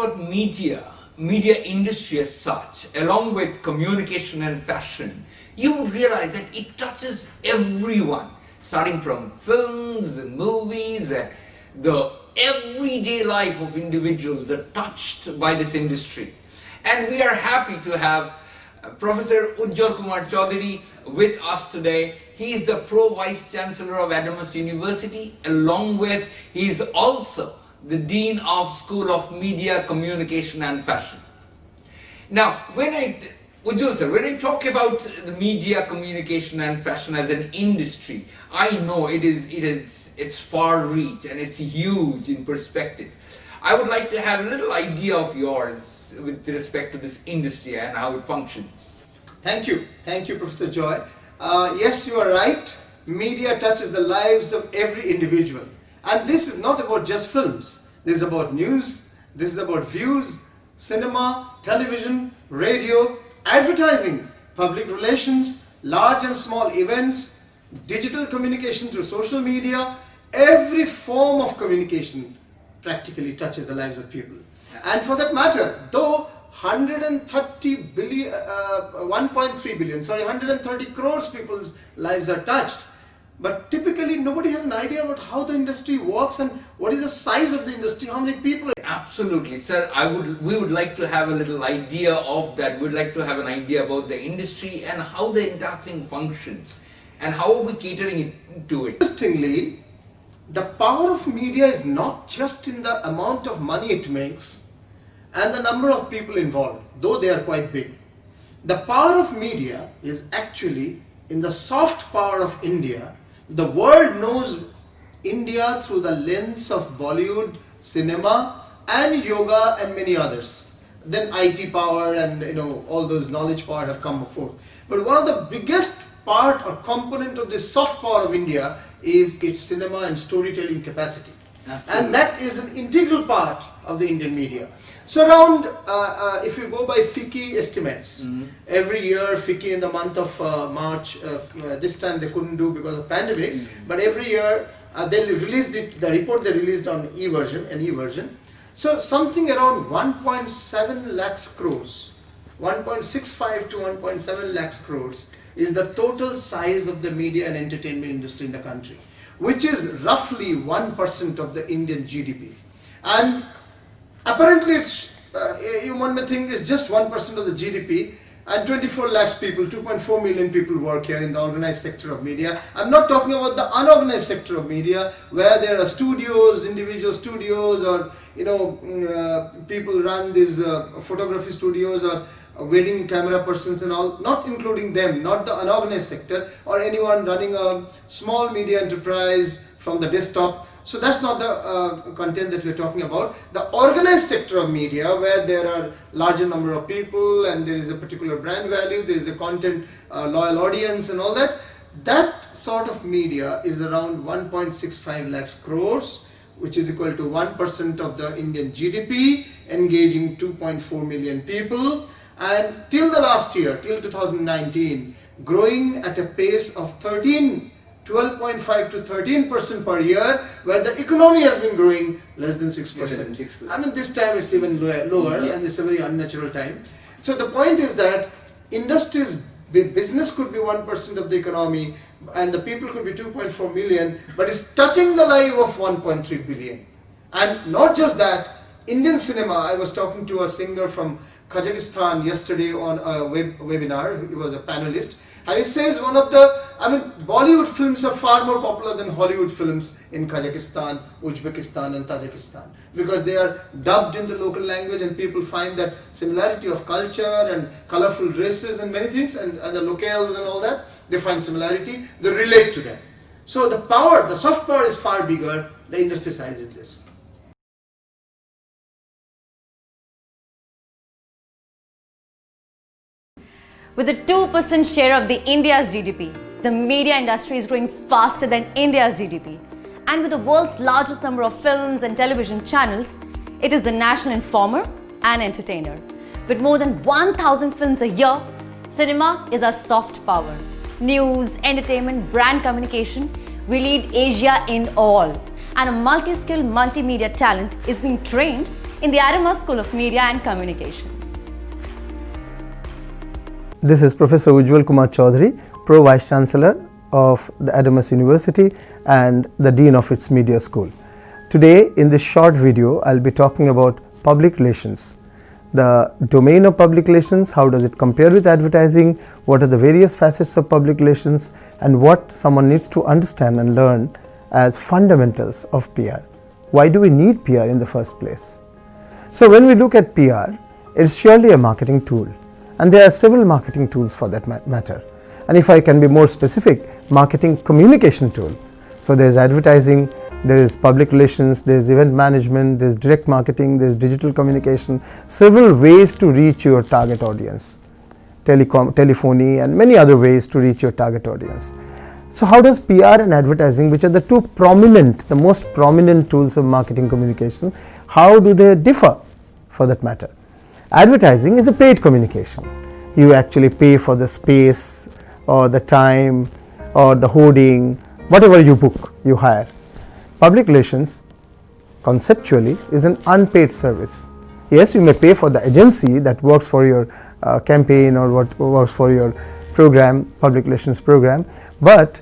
about media industry as such, along with communication and fashion, you would realize that it touches everyone, starting from films and movies, and the everyday life of individuals are touched by this industry. And we are happy to have Professor Ujjwal Kumar Chowdhury with us today. He is the Vice Chancellor of Adamas University, along with he is also the Dean of School of Media, Communication and Fashion. Now, Ujjwal sir, when I talk about the media, communication and fashion as an industry, I know it's far reach and it's huge in perspective. I would like to have a little idea of yours with respect to this industry and how it functions. Thank you, Professor Joy. Yes, you are right. Media touches the lives of every individual. And this is not about just films. This is about news, this is about views, cinema, television, radio, advertising, public relations, large and small events, digital communication through social media. Every form of communication practically touches the lives of people. And for that matter, though 130 crores people's lives are touched, but typically nobody has an idea about how the industry works and what is the size of the industry, how many people. Absolutely, sir. We would like to have a little idea of that. We'd like to have an idea about the industry and how the industry functions and how are we catering to it. Interestingly, the power of media is not just in the amount of money it makes and the number of people involved, though they are quite big. The power of media is actually in the soft power of India. The world knows India through the lens of Bollywood, cinema and yoga and many others. Then IT power and all those knowledge power have come forth. But one of the biggest part or component of this soft power of India is its cinema and storytelling capacity. Absolutely. And that is an integral part of the Indian media. So around, if you go by FICCI estimates, every year FICCI in the month of March, this time they couldn't do because of pandemic, but every year they released it, the report they released on e-version. So something around 1.7 lakhs crores, 1.65 to 1.7 lakhs crores is the total size of the media and entertainment industry in the country, which is roughly 1% of the Indian GDP. And apparently it's, one may think it's just 1% of the GDP, and 24 lakhs people, 2.4 million people work here in the organized sector of media. I'm not talking about the unorganized sector of media where there are studios, individual studios, or people run these photography studios or wedding camera persons and all, not including them, not the unorganized sector or anyone running a small media enterprise from the desktop. So that's not the content that we're talking about. The organized sector of media, where there are larger number of people and there is a particular brand value, there is a content loyal audience and all that, that sort of media is around 1.65 lakhs crores, which is equal to 1% of the Indian GDP, engaging 2.4 million people. And till the last year, till 2019, growing at a pace of 12.5 to 13% per year, where the economy has been growing less than 6%. I mean, this time it's even lower, and it's a very unnatural time. So the point is that business could be 1% of the economy, and the people could be 2.4 million, but it's touching the life of 1.3 billion. And not just that, Indian cinema, I was talking to a singer from Kazakhstan yesterday on a webinar. He was a panelist, and he says Bollywood films are far more popular than Hollywood films in Kazakhstan, Uzbekistan and Tajikistan, because they are dubbed in the local language and people find that similarity of culture and colorful dresses and many things and the locales and all that, they find similarity, they relate to them. So the power, the soft power is far bigger, the industry size is this. With a 2% share of the India's GDP, the media industry is growing faster than India's GDP. And with the world's largest number of films and television channels, it is the national informer and entertainer. With more than 1,000 films a year, cinema is our soft power. News, entertainment, brand communication, we lead Asia in all. And a multi-skilled multimedia talent is being trained in the Adamas School of Media and Communication. This is Professor Ujjwal Kumar Chowdhury, Pro Vice Chancellor of the Adamas University and the Dean of its Media School. Today in this short video I'll be talking about public relations. The domain of public relations, how does it compare with advertising, what are the various facets of public relations, and what someone needs to understand and learn as fundamentals of PR. Why do we need PR in the first place? So when we look at PR, it's surely a marketing tool, and there are several marketing tools for that matter. And if I can be more specific, marketing communication tool. So there is advertising, there is public relations, there is event management, there is direct marketing, there is digital communication, several ways to reach your target audience, telephony and many other ways to reach your target audience. So how does PR and advertising, which are the two prominent, the most prominent tools of marketing communication, how do they differ for that matter? Advertising is a paid communication. You actually pay for the space or the time or the hoarding, whatever you book, you hire. Public relations conceptually is an unpaid service. Yes, you may pay for the agency that works for your campaign or what works for your program, public relations program, but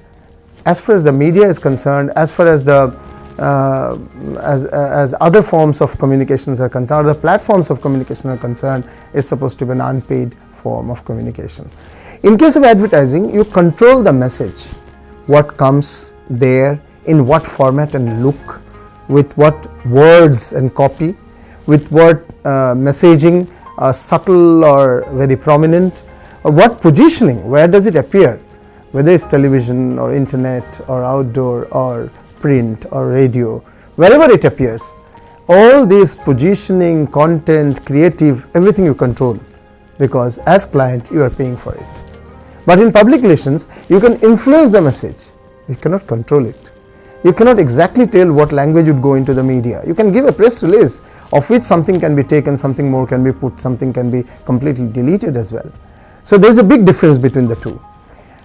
as far as the media is concerned, as far as the as other forms of communications are concerned, or the platforms of communication are concerned, it's supposed to be an unpaid form of communication. In case of advertising, you control the message, what comes there, in what format and look, with what words and copy, with what messaging, subtle or very prominent, or what positioning, where does it appear, whether it's television or internet or outdoor or print or radio, wherever it appears. All these positioning, content, creative, everything you control, because as client you are paying for it. But in public relations, you can influence the message, you cannot control it. You cannot exactly tell what language would go into the media. You can give a press release of which something can be taken, something more can be put, something can be completely deleted as well. So there is a big difference between the two.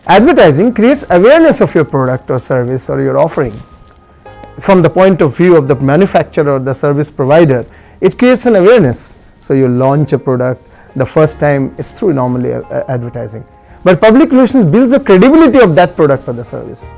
Advertising creates awareness of your product or service or your offering. From the point of view of the manufacturer or the service provider, it creates an awareness. So you launch a product, the first time it's through normally advertising. But public relations builds the credibility of that product or the service.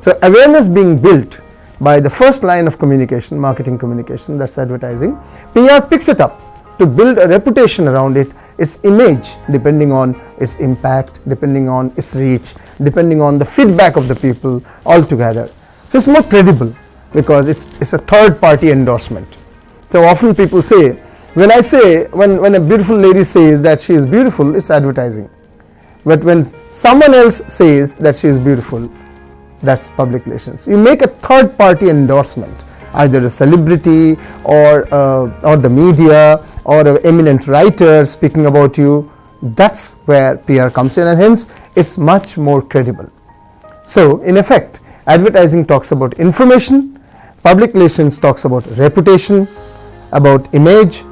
So awareness being built by the first line of communication, marketing communication, that's advertising. PR picks it up to build a reputation around it, its image, depending on its impact, depending on its reach, depending on the feedback of the people altogether. So it's more credible because it's a third party endorsement. So often people say, when a beautiful lady says that she is beautiful, it's advertising. But when someone else says that she is beautiful, that's public relations. You make a third party endorsement, either a celebrity or the media or an eminent writer speaking about you. That's where PR comes in, and hence it's much more credible. So in effect, advertising talks about information, public relations talks about reputation, about image,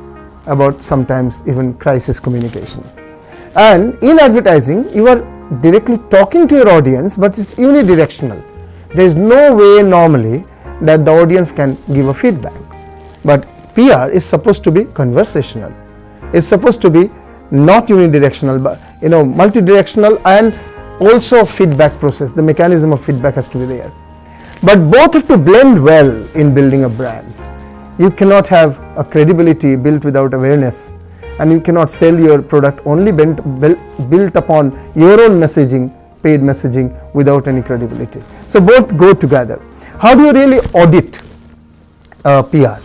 about sometimes even crisis communication. And in advertising, you are directly talking to your audience, but it's unidirectional. There is no way normally that the audience can give a feedback. But PR is supposed to be conversational. It's supposed to be not unidirectional, but multidirectional, and also feedback process. The mechanism of feedback has to be there. But both have to blend well in building a brand. You cannot have a credibility built without awareness, and you cannot sell your product only built upon your own messaging, paid messaging, without any credibility. So both go together. How do you really audit PR?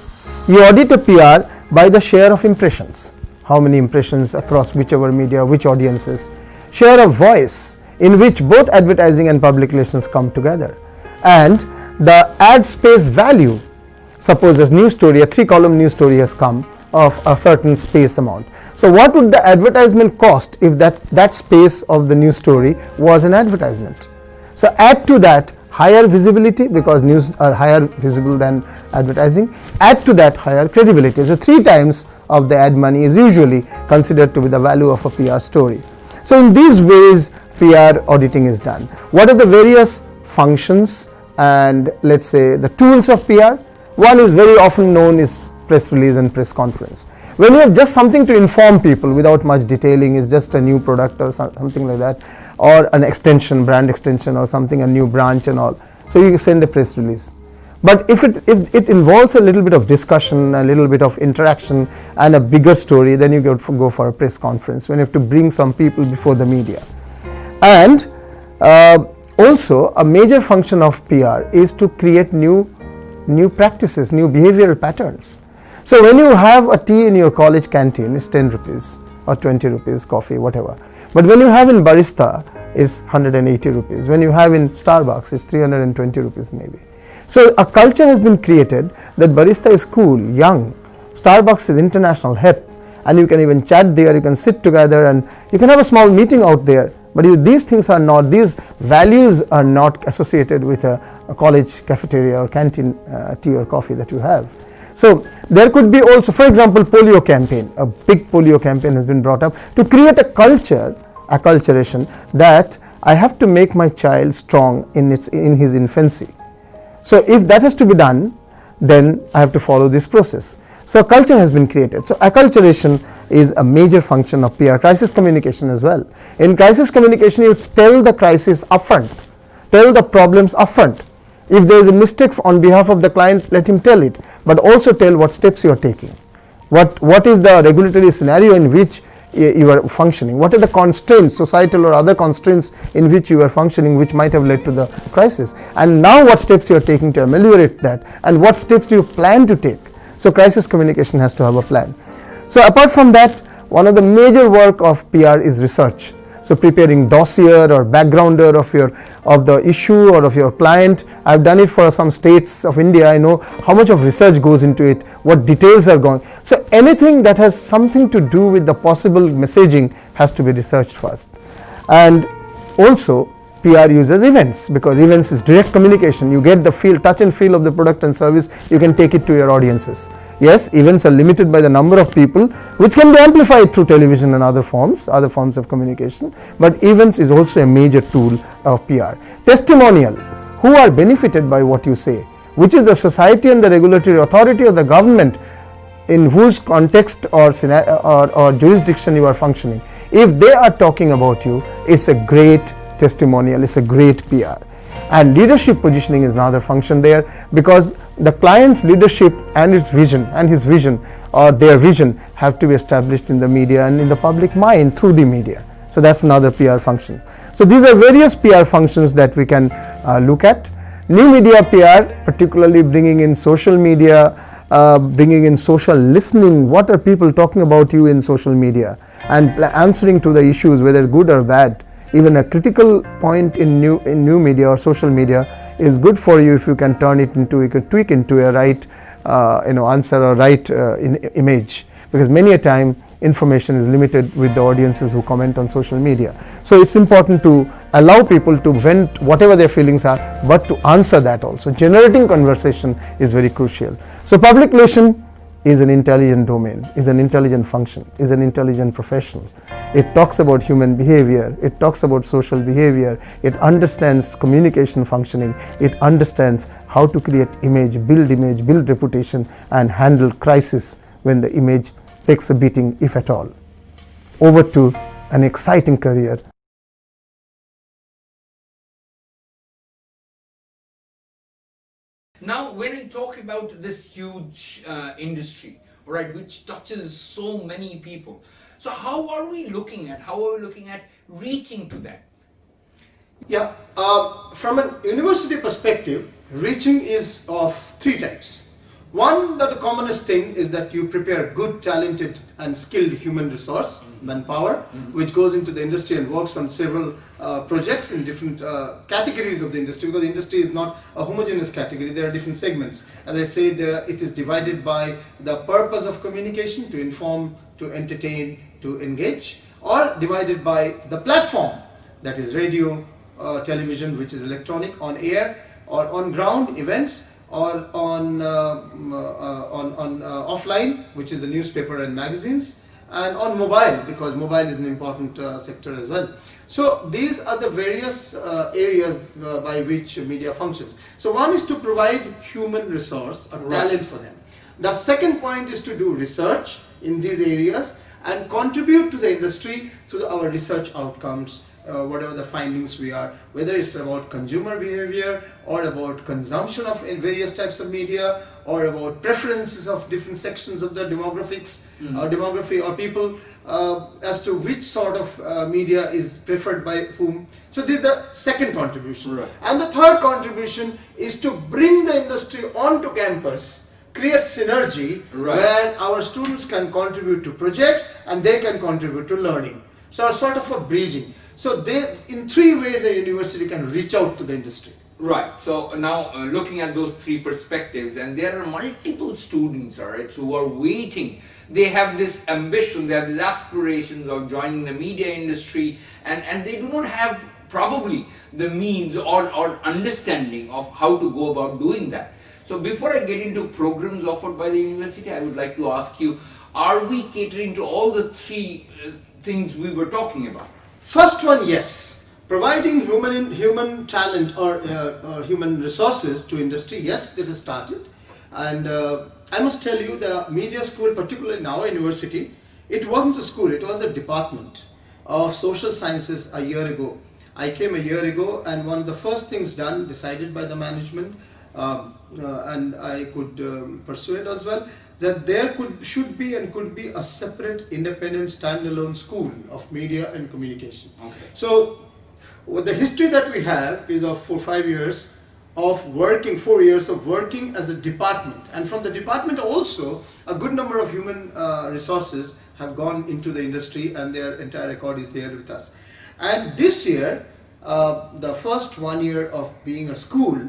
You audit a PR by the share of impressions. How many impressions across whichever media, which audiences. Share of voice, in which both advertising and public relations come together. And the ad space value. Suppose a news story, a 3-column news story has come of a certain space amount. So what would the advertisement cost if that space of the news story was an advertisement? So add to that higher visibility, because news are higher visible than advertising, add to that higher credibility. So 3 times of the ad money is usually considered to be the value of a PR story. So in these ways PR auditing is done. What are the various functions and let's say the tools of PR? One is very often known is press release and press conference. When you have just something to inform people without much detailing, it's just a new product or something like that, or an extension, brand extension or something, a new branch and all. So you send a press release. But if it involves a little bit of discussion, a little bit of interaction and a bigger story, then you go for a press conference when you have to bring some people before the media. And also a major function of PR is to create new practices, new behavioral patterns. So when you have a tea in your college canteen, it's 10 rupees or 20 rupees, coffee, whatever. But when you have in barista, it's 180 rupees. When you have in Starbucks, it's 320 rupees maybe. So a culture has been created that barista is cool, young, Starbucks is international, hip, and you can even chat there, you can sit together and you can have a small meeting out there. But these things are not, these values are not associated with a college cafeteria or canteen tea or coffee that you have. So there could be also, for example, polio campaign, a big polio campaign has been brought up to create a culture, acculturation, that I have to make my child strong in his infancy. So if that has to be done, then I have to follow this process. So a culture has been created. So acculturation is a major function of PR. Crisis communication as well. In crisis communication, you tell the crisis upfront, tell the problems upfront. If there is a mistake on behalf of the client, let him tell it, but also tell what steps you are taking. What is the regulatory scenario in which you are functioning? What are the constraints, societal or other constraints in which you are functioning, which might have led to the crisis? And now what steps you are taking to ameliorate that, and what steps do you plan to take? So crisis communication has to have a plan. So apart from that, one of the major work of PR is research. So preparing dossier or backgrounder of the issue or of your client. I've done it for some states of India. I know how much of research goes into it, what details are going. So anything that has something to do with the possible messaging has to be researched first. And also PR uses events, because events is direct communication. You get the feel, touch and feel of the product and service, you can take it to your audiences. Yes, events are limited by the number of people, which can be amplified through television and other forms of communication, but events is also a major tool of PR. Testimonial, who are benefited by what you say, which is the society and the regulatory authority or the government in whose context or jurisdiction you are functioning. If they are talking about you, it's a great testimonial, it's a great PR. And leadership positioning is another function there, because the client's leadership and his vision or their vision have to be established in the media and in the public mind through the media. So that's another PR function. So these are various PR functions that we can look at. New media PR, particularly bringing in social media, bringing in social listening. What are people talking about you in social media, and answering to the issues, whether good or bad. Even a critical point in new media or social media is good for you if you can turn it into, you can tweak into a right answer or right image, because many a time information is limited with the audiences who comment on social media. So it's important to allow people to vent whatever their feelings are, but to answer that also. Generating conversation is very crucial. So public relation is an intelligent domain, is an intelligent function, is an intelligent profession. It talks about human behavior, it talks about social behavior, it understands communication functioning, it understands how to create image, build reputation, and handle crisis when the image takes a beating, if at all. Over to an exciting career. Now, when I talk about this huge industry, right, which touches so many people, so how are we looking at reaching to them? Yeah, from an university perspective, reaching is of three types. One, the commonest thing is that you prepare good, talented and skilled human resource, manpower, which goes into the industry and works on several projects in different categories of the industry, because the industry is not a homogeneous category, there are different segments. As I say, it is divided by the purpose of communication, to inform, to entertain, to engage, or divided by the platform, that is radio, television, which is electronic, on air, or on ground events, or on offline, which is the newspaper and magazines, and on mobile, because mobile is an important sector as well. So these are the various areas by which media functions. So one is to provide human resource or talent for them. The second point is to do research in these areas and contribute to the industry through our research outcomes, whatever the findings we are, whether it's about consumer behavior or about consumption of various types of media or about preferences of different sections of the demographics or demography or people as to which sort of media is preferred by whom. So this is the second contribution. Right. And the third contribution is to bring the industry onto campus, create synergy where our students can contribute to projects and they can contribute to learning. So a sort of a bridging. So in three ways a university can reach out to the industry. Right. So now looking at those three perspectives, and there are multiple students, all right, who are waiting. They have this ambition, they have these aspirations of joining the media industry, and they do not have probably the means or understanding of how to go about doing that. So before I get into programs offered by the university, I would like to ask you, are we catering to all the three things we were talking about? First one, yes. Providing human talent or human resources to industry, yes, that has started. And I must tell you, the media school, particularly in our university, it wasn't a school, it was a department of social sciences a year ago. I came a year ago, and one of the first things decided by the management, and I could pursue it as well, that there should be a separate, independent, standalone school of media and communication. Okay. So the history that we have is of 4 years of working, 4 years of working as a department, and from the department also a good number of human resources have gone into the industry, and their entire record is there with us. And this year, the first 1 year of being a school,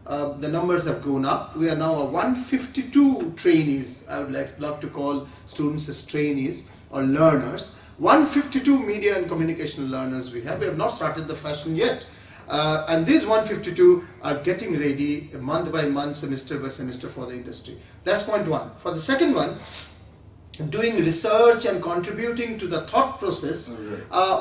the numbers have gone up. We are now a 152 trainees. I would love to call students as trainees or learners. 152 media and communication learners we have. We have not started the fashion yet. And these 152 are getting ready month by month, semester by semester for the industry. That's point one. For the second one, doing research and contributing to the thought process,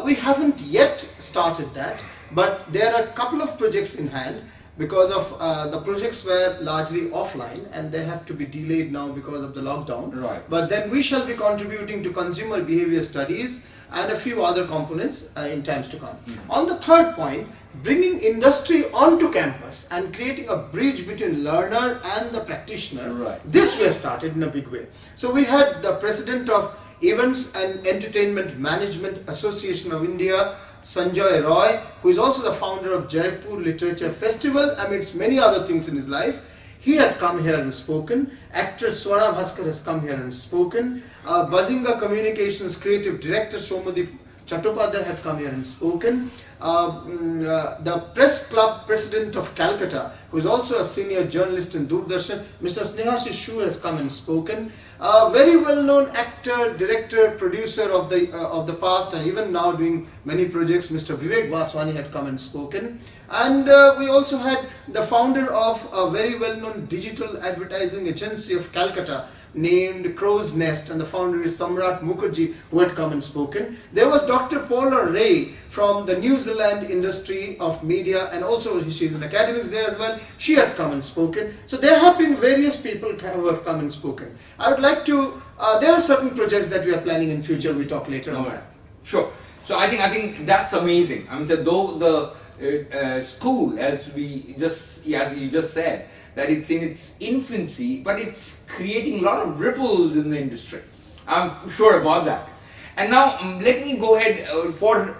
we haven't yet started that, but there are a couple of projects in hand because of the projects were largely offline and they have to be delayed now because of the lockdown. Right. But then we shall be contributing to consumer behavior studies and a few other components in times to come. On the third point, bringing industry onto campus and creating a bridge between learner and the practitioner, this we have started in a big way. So we had the president of Events and Entertainment Management Association of India, Sanjay Roy, who is also the founder of Jaipur Literature Festival, amidst many other things in his life. He had come here and spoken. Actor Swara Bhaskar has come here and spoken. Bazinga Communications Creative Director Somadip Chattopadhyay had come here and spoken. The Press Club President of Calcutta, who is also a senior journalist in Doordarshan, Mr. Snehashish Shur has come and spoken. Very well-known actor, director, producer of the past and even now doing many projects, Mr. Vivek Vaswani had come and spoken. And we also had the founder of a very well-known digital advertising agency of Calcutta named Crow's Nest, and the founder is Samrat Mukherjee, who had come and spoken. There was Dr. Paula Ray from the New Zealand industry of media, and also she's in academics there as well. She had come and spoken. So there have been various people who have come and spoken. I would like to, there are certain projects that we are planning in future. We talk later on that. Sure. So I think that's amazing. I mean, so though the school, as you just said, that it's in its infancy, but it's creating a lot of ripples in the industry. I'm sure about that. And now let me go ahead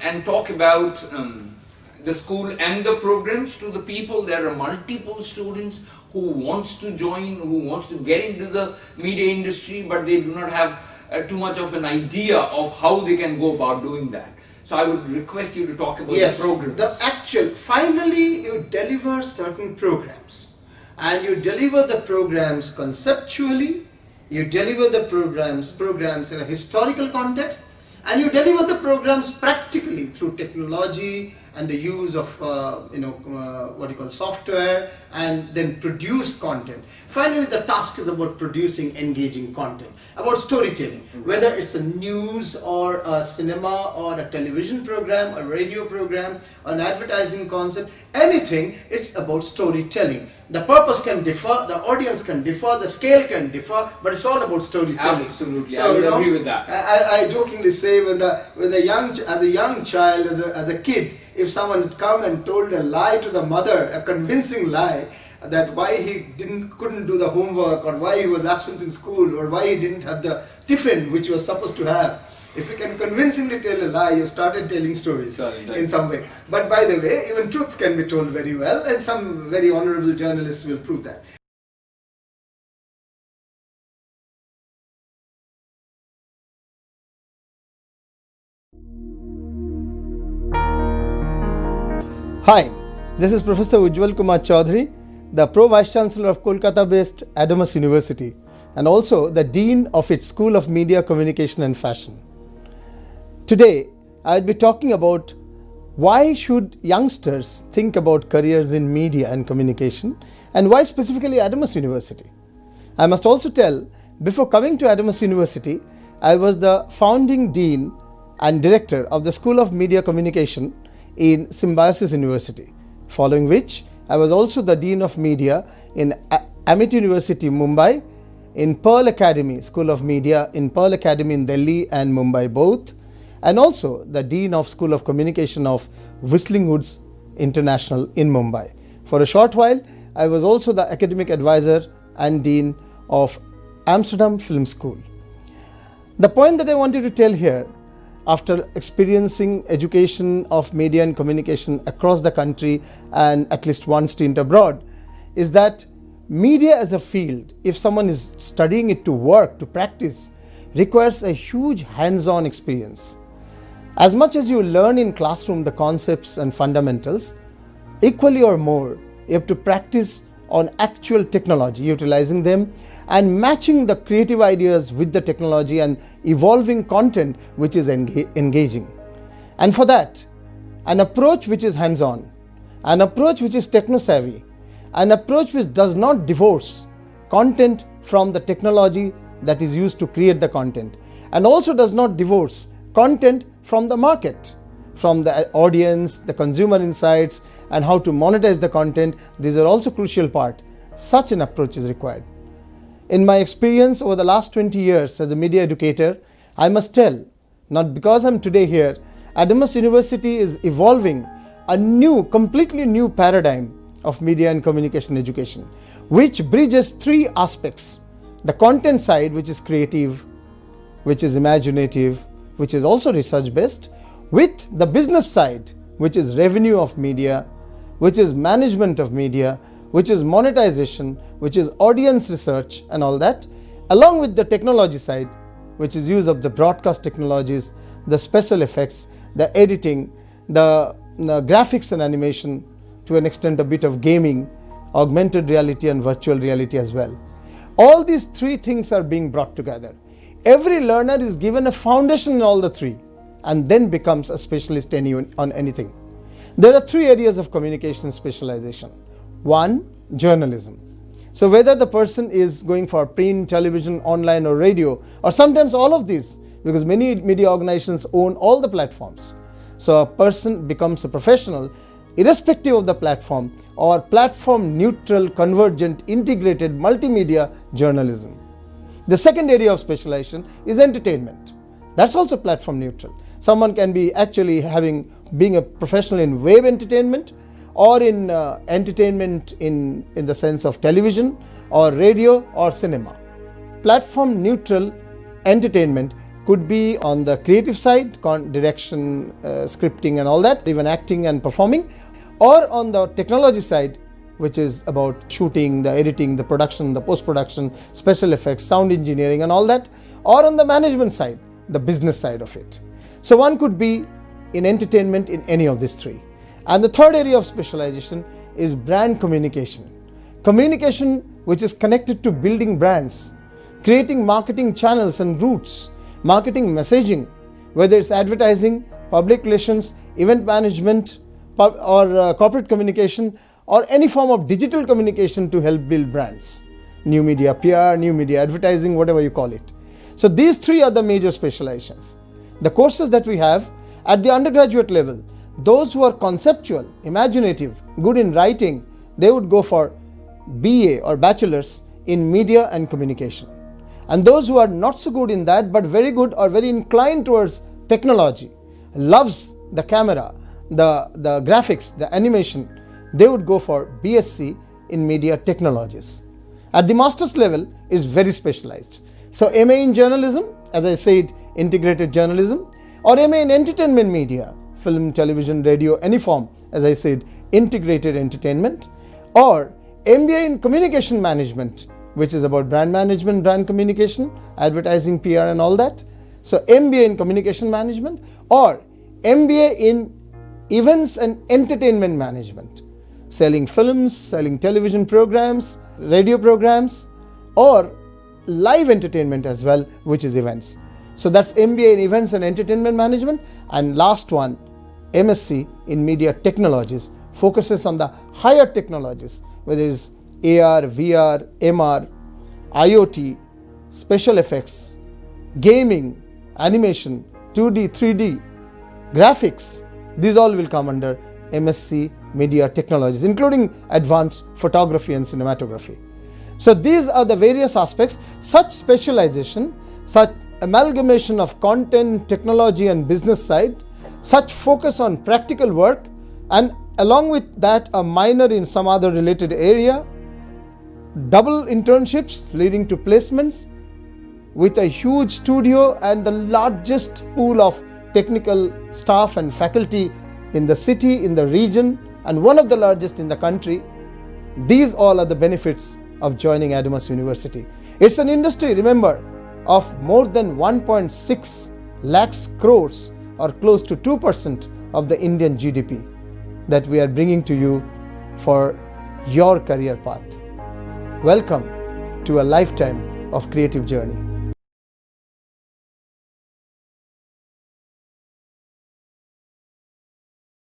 and talk about the school and the programs to the people. There are multiple students who wants to join, who wants to get into the media industry, but they do not have too much of an idea of how they can go about doing that. So I would request you to talk about the programs. Finally you deliver certain programs. And you deliver the programs conceptually, you deliver the programs in a historical context, and you deliver the programs practically through technology and the use of software, and then produce content. Finally, the task is about producing engaging content, about storytelling, whether it's a news or a cinema or a television program, a radio program, an advertising concept, anything, it's about storytelling. The purpose can differ, the audience can differ, the scale can differ, but it's all about storytelling. Absolutely, I would agree with that. I jokingly say as a young child, as a kid, if someone had come and told a lie to the mother, a convincing lie, that why he couldn't do the homework, or why he was absent in school, or why he didn't have the tiffin which he was supposed to have. If you can convincingly tell a lie, you started telling stories in some way. But by the way, even truths can be told very well, and some very honorable journalists will prove that. Hi, this is Professor Ujjwal Kumar Chowdhury, the Vice Chancellor of Kolkata-based Adamas University, and also the Dean of its School of Media, Communication and Fashion. Today, I will be talking about why should youngsters think about careers in media and communication, and why specifically Adamas University. I must also tell, before coming to Adamas University, I was the founding Dean and Director of the School of Media Communication in Symbiosis University, following which I was also the Dean of Media in Amit University, Mumbai, in Pearl Academy, School of Media in Pearl Academy in Delhi and Mumbai both, and also the Dean of School of Communication of Whistling Woods International in Mumbai. For a short while, I was also the Academic Advisor and Dean of Amsterdam Film School. The point that I wanted to tell here, after experiencing education of media and communication across the country and at least one stint abroad, is that media as a field, if someone is studying it to work, to practice, requires a huge hands-on experience. As much as you learn in classroom the concepts and fundamentals, equally or more, you have to practice on actual technology, utilizing them and matching the creative ideas with the technology and evolving content which is engaging. And for that, an approach which is hands-on, an approach which is techno-savvy, an approach which does not divorce content from the technology that is used to create the content, and also does not divorce content from the market, from the audience, the consumer insights, and how to monetize the content. These are also crucial part. Such an approach is required. In my experience over the last 20 years as a media educator, I must tell, not because I'm today here, Adamas University is evolving a new, completely new paradigm of media and communication education, which bridges three aspects: the content side, which is creative, which is imaginative, which is also research based, with the business side, which is revenue of media, which is management of media, which is monetization, which is audience research and all that, along with the technology side, which is use of the broadcast technologies, the special effects, the editing, the graphics and animation, to an extent a bit of gaming, augmented reality and virtual reality as well. All these three things are being brought together. Every learner is given a foundation in all the three and then becomes a specialist on anything. There are three areas of communication specialization. One, journalism. So whether the person is going for print, television, online or radio, or sometimes all of these, because many media organizations own all the platforms. So a person becomes a professional irrespective of the platform, or platform neutral, convergent, integrated multimedia journalism. The second area of specialization is entertainment. That's also platform neutral. Someone can be actually being a professional in web entertainment, or in entertainment in the sense of television or radio or cinema. Platform neutral entertainment could be on the creative side, direction, scripting and all that, even acting and performing, or on the technology side, which is about shooting, the editing, the production, the post-production, special effects, sound engineering and all that, or on the management side, the business side of it. So one could be in entertainment in any of these three. And the third area of specialization is brand communication. Communication which is connected to building brands, creating marketing channels and routes, marketing messaging, whether it's advertising, public relations, event management, or corporate communication, or any form of digital communication to help build brands. New media PR, new media advertising, whatever you call it. So these three are the major specializations. The courses that we have at the undergraduate level, those who are conceptual, imaginative, good in writing, they would go for BA or bachelor's in media and communication. And those who are not so good in that but very good or very inclined towards technology, loves the camera, the graphics, the animation, they would go for BSc in media technologies. At the master's level is very specialized. So MA in journalism, as I said, integrated journalism, or MA in entertainment media, film, television, radio, any form, as I said, integrated entertainment, or MBA in communication management, which is about brand management, brand communication, advertising, PR and all that. So MBA in communication management, or MBA in events and entertainment management, selling films, selling television programs, radio programs, or live entertainment as well, which is events. So that's MBA in events and entertainment management. And last one, MSc in media technologies, focuses on the higher technologies, whether it's AR, VR, MR, IoT, special effects, gaming, animation, 2D, 3D, graphics. These all will come under MSc media technologies, including advanced photography and cinematography. So these are the various aspects. Such specialization, such amalgamation of content, technology and business side, such focus on practical work, and along with that a minor in some other related area, double internships leading to placements, with a huge studio and the largest pool of technical staff and faculty in the city, in the region, and one of the largest in the country. These all are the benefits of joining Adamas University. It's an industry, remember, of more than 1.6 lakhs crores, or close to 2% of the Indian GDP, that we are bringing to you for your career path. Welcome to a lifetime of creative journey.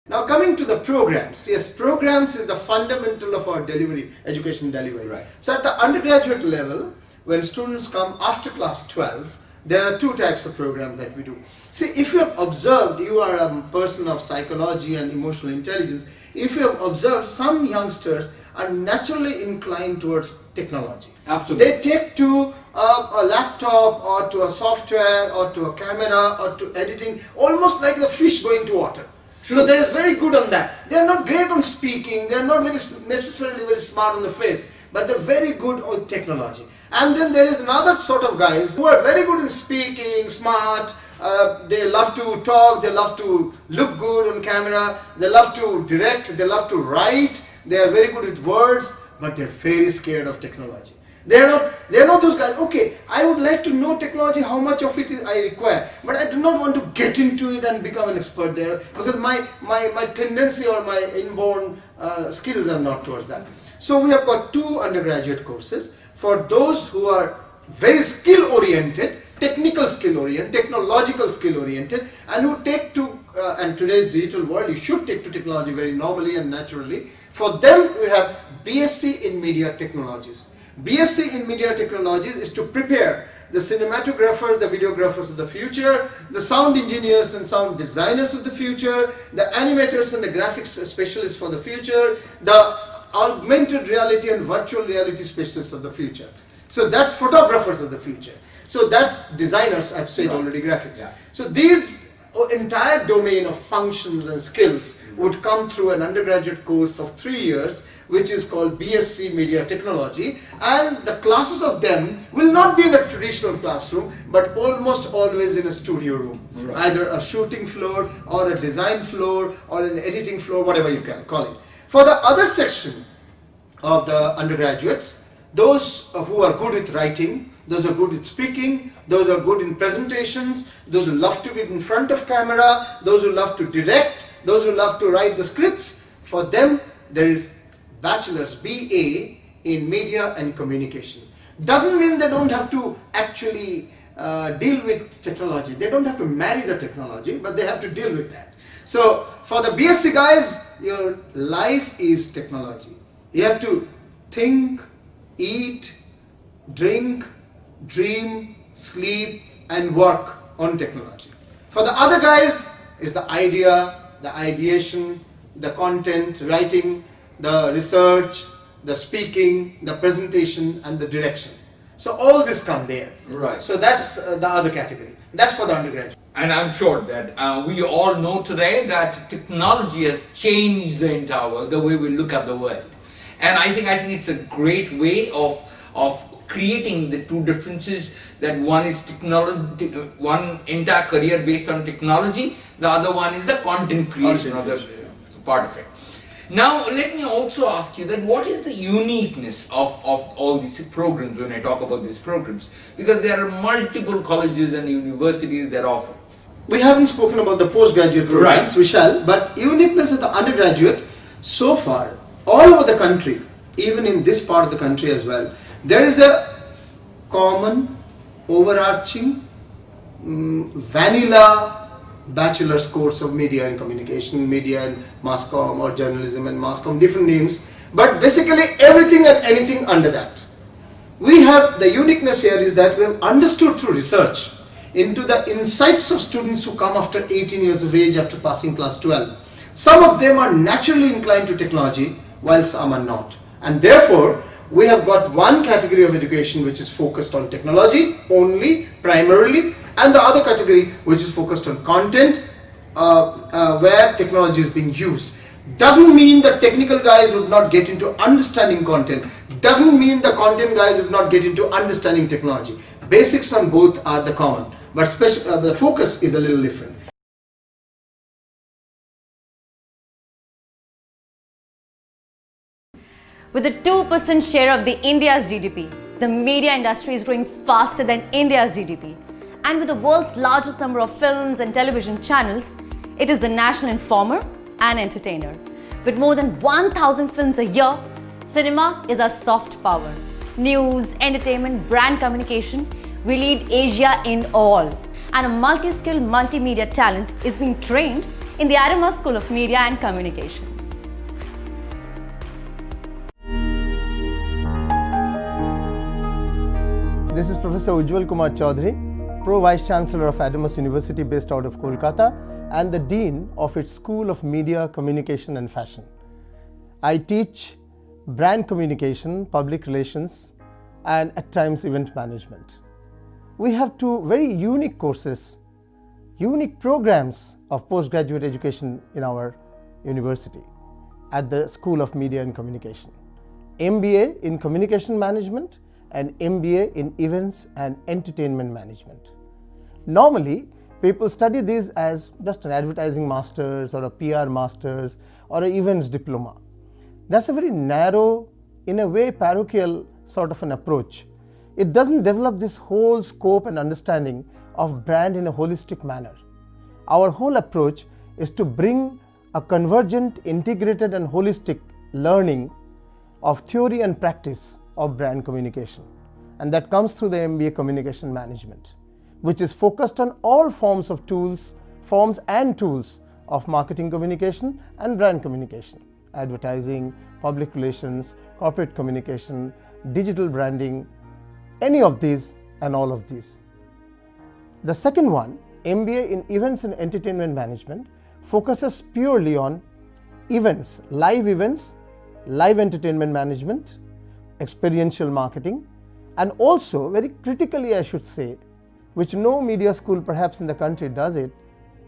Now coming to the programs, yes, programs is the fundamental of our delivery, education delivery. Right. So at the undergraduate level, when students come after class 12, there are two types of programs that we do. See, if you have observed, you are a person of psychology and emotional intelligence, if you have observed, some youngsters are naturally inclined towards technology. Absolutely. They take to a laptop or to a software or to a camera or to editing, almost like the fish going to water. So they are very good on that. They are not great on speaking, they are not necessarily very smart on the face, but they are very good on technology. And then there is another sort of guys who are very good in speaking, smart, they love to talk, they love to look good on camera, they love to direct, they love to write, they are very good with words, but they are very scared of technology. They are not those guys, okay, I would like to know technology, how much of it I require, but I do not want to get into it and become an expert there, because my tendency or my inborn skills are not towards that. So we have got two undergraduate courses for those who are very skill oriented, technical skill oriented, technological skill oriented, and who take to, and today's digital world, you should take to technology very normally and naturally. For them, we have BSc in Media Technologies. BSc in Media Technologies is to prepare the cinematographers, the videographers of the future, the sound engineers and sound designers of the future, the animators and the graphics specialists for the future, the augmented reality and virtual reality specialists of the future. So that's photographers of the future. So that's designers, I've said already, graphics. Yeah. So these entire domain of functions and skills would come through an undergraduate course of 3 years, which is called BSc Media Technology, and the classes of them will not be in a traditional classroom, but almost always in a studio room. Right. Either a shooting floor or a design floor or an editing floor, whatever you can call it. For the other section of the undergraduates, those who are good with writing, those who are good with speaking, those who are good in presentations, those who love to be in front of camera, those who love to direct, those who love to write the scripts, for them there is bachelor's BA in media and communication. Doesn't mean they don't have to actually deal with technology. They don't have to marry the technology, but they have to deal with that. So for the BSc guys, your life is technology. You have to think, eat, drink, dream, sleep and work on technology. For the other guys, is the idea, the ideation, the content, writing, the research, the speaking, the presentation, and the direction. So all this come there. Right. So that's the other category. That's for the undergraduate. And I'm sure that we all know today that technology has changed the entire world, the way we look at the world. And I think it's a great way of creating the two differences, that one is technology, one entire career based on technology, the other one is the content creation or the part of it. Now let me also ask you that what is the uniqueness of all these programs when I talk about these programs? Because there are multiple colleges and universities that offer. We haven't spoken about the postgraduate programs, we shall, but uniqueness of the undergraduate, so far, all over the country, even in this part of the country as well, there is a common, overarching, vanilla bachelor's course of media and communication, media and mass comm, or journalism and mass comm, different names, but basically everything and anything under that. We have, the uniqueness here is that we have understood through research into the insights of students who come after 18 years of age after passing class 12. Some of them are naturally inclined to technology, while some are not. And therefore, we have got one category of education which is focused on technology only, primarily, and the other category which is focused on content, where technology is being used. Doesn't mean the technical guys would not get into understanding content. Doesn't mean the content guys would not get into understanding technology. Basics on both are the common, but the focus is a little different. With a 2% share of the India's GDP, the media industry is growing faster than India's GDP. And with the world's largest number of films and television channels, it is the national informer and entertainer. With more than 1,000 films a year, cinema is our soft power. News, entertainment, brand communication, we lead Asia in all. And a multi-skilled multimedia talent is being trained in the Adamas School of Media and Communication. This is Professor Ujjwal Kumar Chowdhury, Pro Vice Chancellor of Adamas University based out of Kolkata and the Dean of its School of Media, Communication and Fashion. I teach brand communication, public relations and at times event management. We have two very unique courses, unique programs of postgraduate education in our university at the School of Media and Communication. MBA in Communication Management and MBA in Events and Entertainment Management. Normally, people study these as just an advertising master's or a PR master's or an events diploma. That's a very narrow, in a way parochial sort of an approach. It doesn't develop this whole scope and understanding of brand in a holistic manner. Our whole approach is to bring a convergent, integrated and holistic learning of theory and practice of brand communication, and that comes through the MBA Communication Management, which is focused on all forms of tools, forms and tools of marketing communication and brand communication, advertising, public relations, corporate communication, digital branding, any of these and all of these. The second one, MBA in Events and Entertainment Management, focuses purely on events, live entertainment management, experiential marketing, and also very critically I should say, which no media school perhaps in the country does it,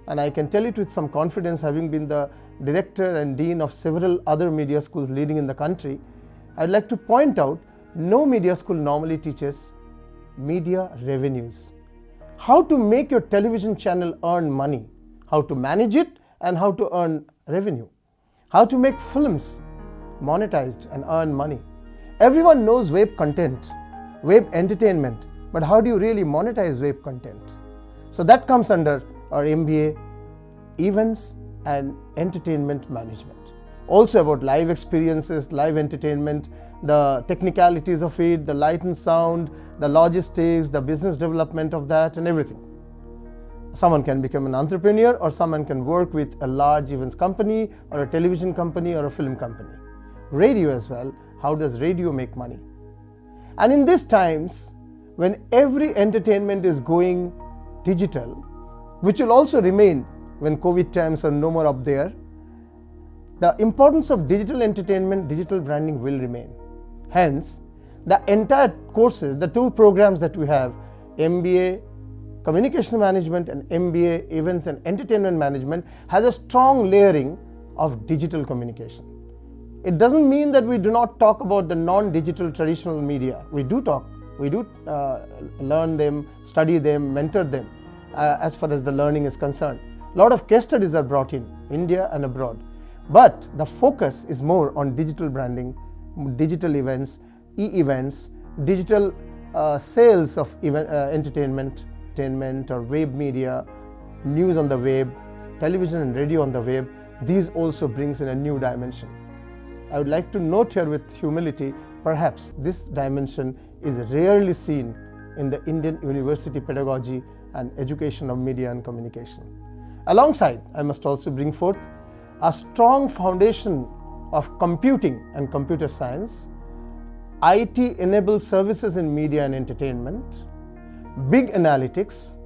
and I can tell it with some confidence having been the director and dean of several other media schools leading in the country, I'd like to point out no media school normally teaches media revenues. How to make your television channel earn money, how to manage it and how to earn revenue, how to make films monetized and earn money. Everyone knows web content, web entertainment, but how do you really monetize web content? So that comes under our MBA, Events and Entertainment Management. Also about live experiences, live entertainment, the technicalities of it, the light and sound, the logistics, the business development of that and everything. Someone can become an entrepreneur or someone can work with a large events company or a television company or a film company. Radio as well, how does radio make money? And in these times, when every entertainment is going digital, which will also remain when COVID times are no more up there, the importance of digital entertainment, digital branding will remain. Hence, the entire courses, the two programs that we have, MBA Communication Management and MBA Events and Entertainment Management, has a strong layering of digital communication. It doesn't mean that we do not talk about the non-digital traditional media. We do talk, we do learn them, study them, mentor them as far as the learning is concerned. A lot of case studies are brought in, India and abroad. But the focus is more on digital branding, digital events, e-events, digital sales of entertainment or web media, news on the web, television and radio on the web. These also brings in a new dimension. I would like to note here with humility, perhaps this dimension is rarely seen in the Indian university pedagogy and education of media and communication. Alongside, I must also bring forth a strong foundation of computing and computer science, IT-enabled services in media and entertainment, big analytics,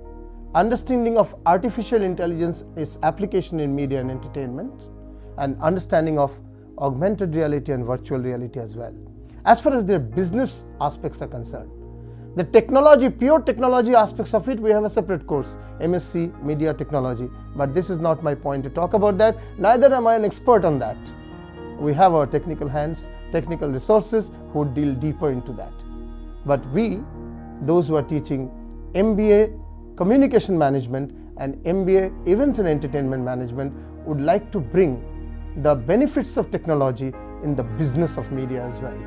understanding of artificial intelligence, its application in media and entertainment, and understanding of augmented reality and virtual reality as well. As far as their business aspects are concerned, the technology, pure technology aspects of it, we have a separate course, MSc Media Technology, but this is not my point to talk about that, neither am I an expert on that. We have our technical hands, technical resources who deal deeper into that. But we, those who are teaching MBA Communication Management and MBA Events and Entertainment Management, would like to bring the benefits of technology in the business of media as well.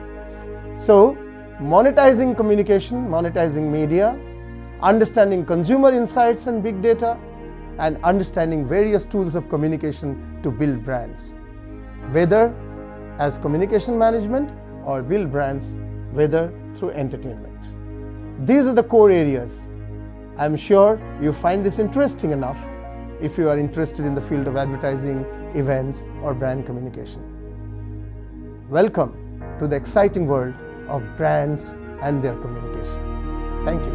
So, monetizing communication, monetizing media, understanding consumer insights and big data, and understanding various tools of communication to build brands, whether as communication management or build brands, whether through entertainment. These are the core areas. I'm sure you find this interesting enough if you are interested in the field of advertising, events, or brand communication. Welcome to the exciting world of brands and their communication. Thank you.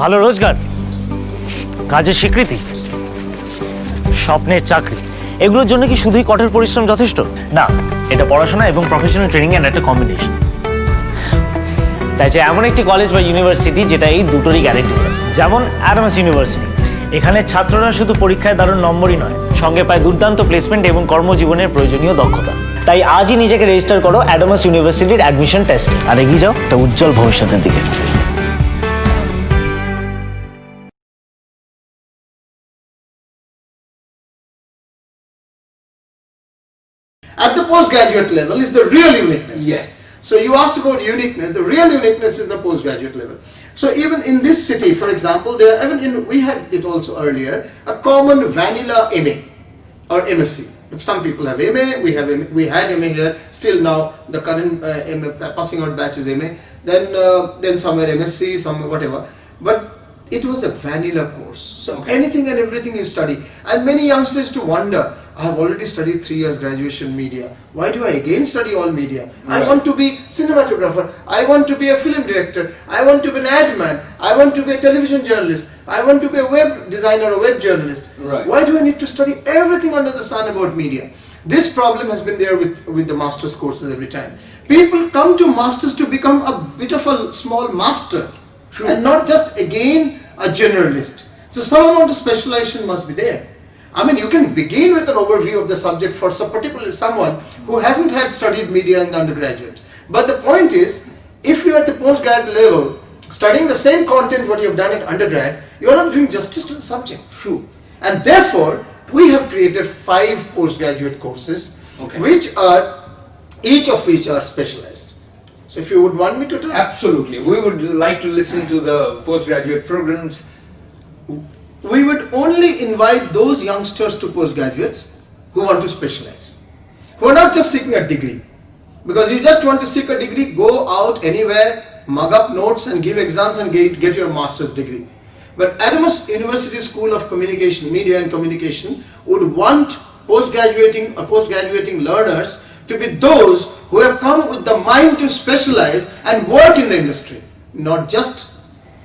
ভালো রোজগার, কাজের স্বীকৃতি, স্বপ্নের চাকরি, এগুলোর জন্য কি শুধুই কঠোর পরিশ্রম যথেষ্ট? না, এটা পড়াশোনা এবং প্রফেশনাল ট্রেনিং এর একটা কম্বিনেশন। তাই যে এমন একটি কলেজ বা ইউনিভার্সিটি যেটা এই দুটোরই গ্যারেন্টি দেয়, যেমন অ্যাডামাস ইউনিভার্সিটি। এখানে ছাত্ররা শুধু পরীক্ষায় দারুণ নম্বরই নয়, সঙ্গে পায় দুর্দান্ত প্লেসমেন্ট এবং কর্মজীবনের প্রয়োজনীয় দক্ষতা। তাই আজই নিজেকে রেজিস্টার করো অ্যাডামাস ইউনিভার্সিটির অ্যাডমিশন টেস্টে, আর এগিয়ে যাও একটা উজ্জ্বল ভবিষ্যতের দিকে। At the postgraduate level is the real uniqueness. Yes. So you asked about uniqueness. The real uniqueness is the postgraduate level. So even in this city, for example, we had it also earlier, a common vanilla MA or MSc. Some people have MA, we had MA here. Still now the current MA, passing out batch is MA. Then somewhere MSc, somewhere whatever. But it was a vanilla course. So anything and everything you study. And many youngsters to wonder, I have already studied 3 years graduation media. Why do I again study all media? Right. I want to be cinematographer. I want to be a film director. I want to be an ad man. I want to be a television journalist. I want to be a web designer or web journalist. Right. Why do I need to study everything under the sun about media? This problem has been there with the master's courses every time. People come to masters to become a bit of a small master. True. And not just again a generalist. So some amount of specialization must be there. I mean, you can begin with an overview of the subject for particularly someone who hasn't had studied media in the undergraduate. But the point is, if you're at the postgrad level, studying the same content what you have done at undergrad, you're not doing justice to the subject. True. And therefore, we have created 5 postgraduate courses, each of which are specialized. So if you would want me to tell. Absolutely. We would like to listen to the postgraduate programs. We would only invite those youngsters to postgraduates who want to specialize, who are not just seeking a degree. Because you just want to seek a degree, go out anywhere, mug up notes and give exams and get your master's degree. But Adamas University School of Communication, Media and Communication would want postgraduating learners to be those who have come with the mind to specialize and work in the industry, not just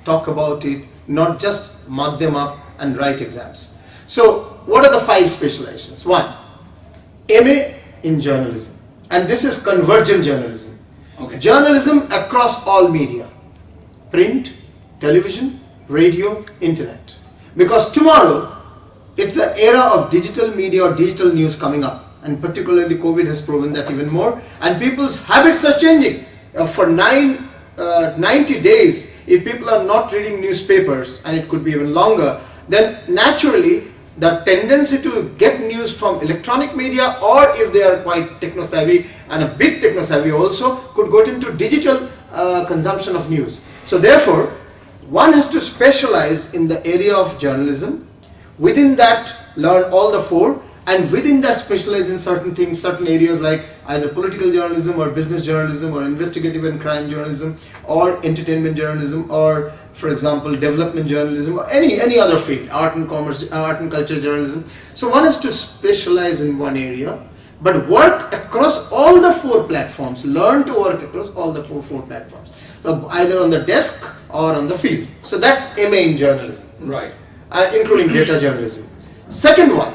talk about it, not just mug them up and write exams. So what are the 5 specializations? 1. MA in journalism, and this is convergent journalism. Okay. Journalism across all media, print, television, radio, internet. Because tomorrow, it's the era of digital media or digital news coming up, and particularly COVID has proven that even more, and people's habits are changing. For 90 days, if people are not reading newspapers, and it could be even longer, then naturally the tendency to get news from electronic media, or if they are quite techno-savvy and a bit techno-savvy also, could go into digital consumption of news. So therefore, one has to specialize in the area of journalism. Within that, learn all the 4, and within that specialize in certain things, certain areas like either political journalism or business journalism or investigative and crime journalism or entertainment journalism or, for example, development journalism or any other field, art and commerce, art and culture journalism. So one has to specialize in one area, but work across all the 4 platforms, learn to work across all the 4 platforms, so either on the desk or on the field. So that's MA in journalism. Right. Including data journalism. Second one,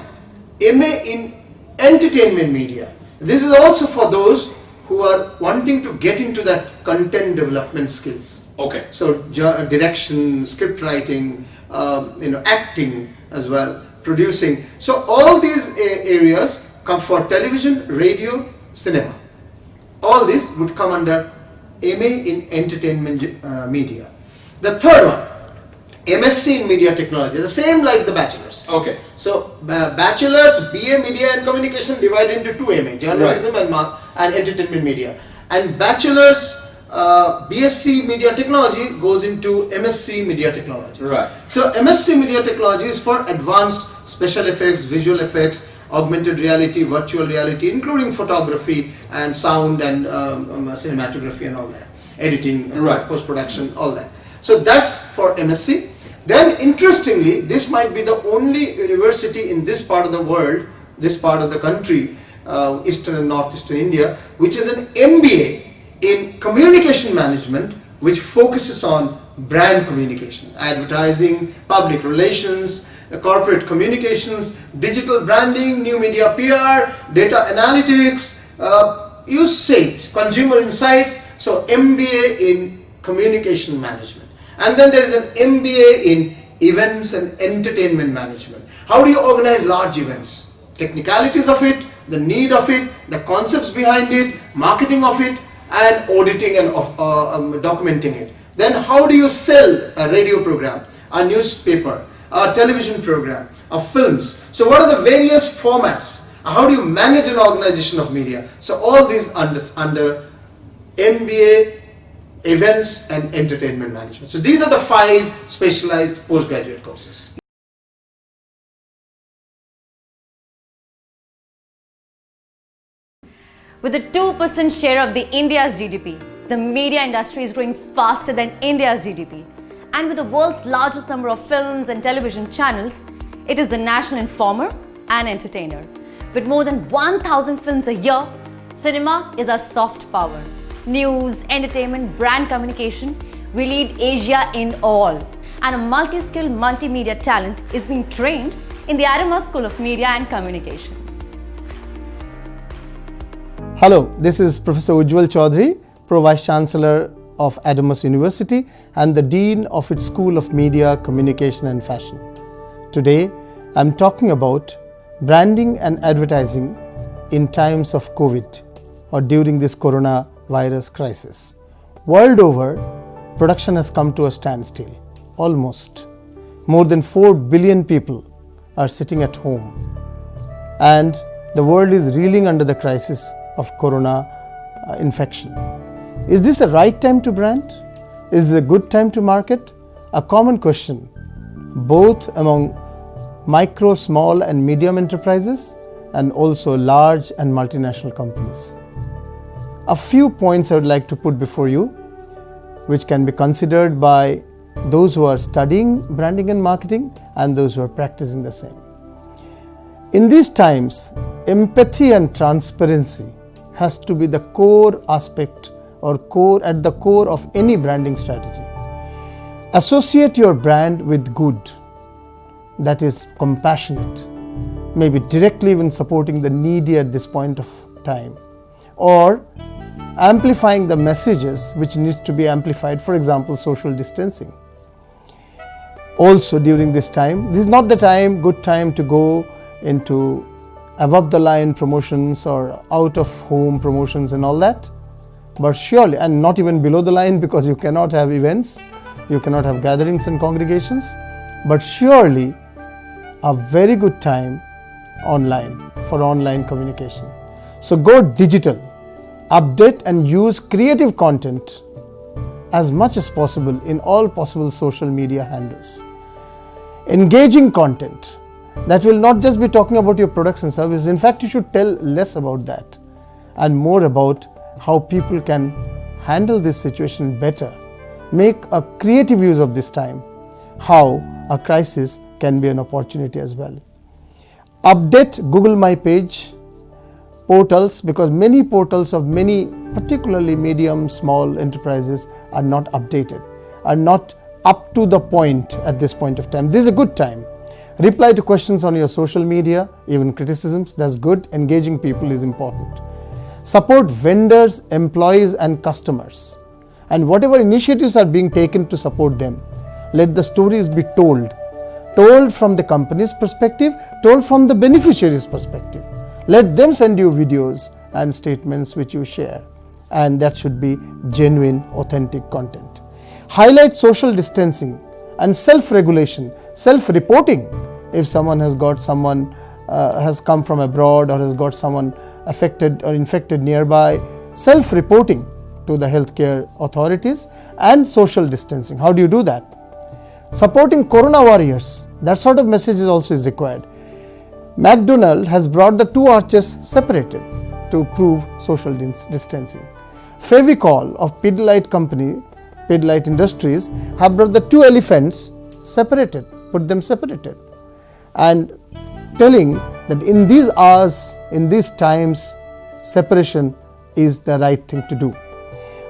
MA in entertainment media. This is also for those who are wanting to get into that content development skills. Okay. So direction, script writing, acting as well, producing. So all these areas come for television, radio, cinema. All this would come under MA in entertainment media. The third one, MSc in media technology, the same like the bachelor's. Okay. So bachelor's, BA media and communication divided into 2 MA, journalism and entertainment media. And bachelor's BSc media technology goes into MSc media technology. Right. So MSc media technology is for advanced special effects, visual effects, augmented reality, virtual reality, including photography and sound and cinematography and all that, editing, right, post-production, all that. So that's for MSc. Then interestingly, this might be the only university in this part of the world, this part of the country, eastern and northeastern India, which is an MBA in communication management, which focuses on brand communication, advertising, public relations, corporate communications, digital branding, new media PR, data analytics, you say it, consumer insights. So MBA in communication management. And then there is an MBA in events and entertainment management. How do you organize large events? Technicalities of it, the need of it, the concepts behind it, marketing of it, and auditing and documenting it. Then how do you sell a radio program, a newspaper, a television program, a films? So what are the various formats? How do you manage an organization of media? So all these under MBA, events and entertainment management. So these are the 5 specialized postgraduate courses. With a 2% share of the India's GDP, the media industry is growing faster than India's GDP. And with the world's largest number of films and television channels, it is the national informer and entertainer. With more than 1,000 films a year, cinema is our soft power. News, entertainment, brand communication, we lead Asia in all. And a multi-skilled multimedia talent is being trained in the Adamas School of Media and Communication. Hello, this is Professor Ujjwal Chowdhury, Vice Chancellor of Adamas University and the Dean of its School of Media, Communication and Fashion. Today, I am talking about branding and advertising in times of COVID or during this coronavirus crisis. World over, production has come to a standstill. Almost. More than 4 billion people are sitting at home. And the world is reeling under the crisis of corona infection. Is this the right time to brand? Is this a good time to market? A common question, both among micro, small and medium enterprises and also large and multinational companies. A few points I would like to put before you, which can be considered by those who are studying branding and marketing and those who are practicing the same. In these times, empathy and transparency has to be the core aspect or at the core of any branding strategy. Associate your brand with good, that is compassionate, maybe directly even supporting the needy at this point of time, or amplifying the messages which needs to be amplified, for example, social distancing. Also during this time, this is not the good time to go into above the line promotions or out of home promotions and all that, but surely, and not even below the line, because you cannot have events, you cannot have gatherings and congregations, but surely a very good time online for online communication. So go digital, update and use creative content as much as possible in all possible social media handles. Engaging content that will not just be talking about your products and services. In fact, you should tell less about that and more about how people can handle this situation better. Make a creative use of this time, how a crisis can be an opportunity as well. Update Google My Page portals, because many portals of many, particularly medium, small enterprises, are not updated, are not up to the point at this point of time. This is a good time. Reply to questions on your social media, even criticisms, that's good. Engaging people is important. Support vendors, employees and customers. And whatever initiatives are being taken to support them, let the stories be told from the company's perspective, told from the beneficiary's perspective. Let them send you videos and statements which you share, and that should be genuine, authentic content. Highlight social distancing and self-regulation, self-reporting. If someone has come from abroad or has got someone affected or infected nearby, self-reporting to the healthcare authorities, and social distancing. How do you do that? Supporting Corona warriors, that sort of message also is required. McDonald has brought the two arches separated to prove social distancing. Fevicol of Pidilite company, Pidilite Industries, have brought the two elephants separated, put them separated, and telling that in these hours, in these times, separation is the right thing to do.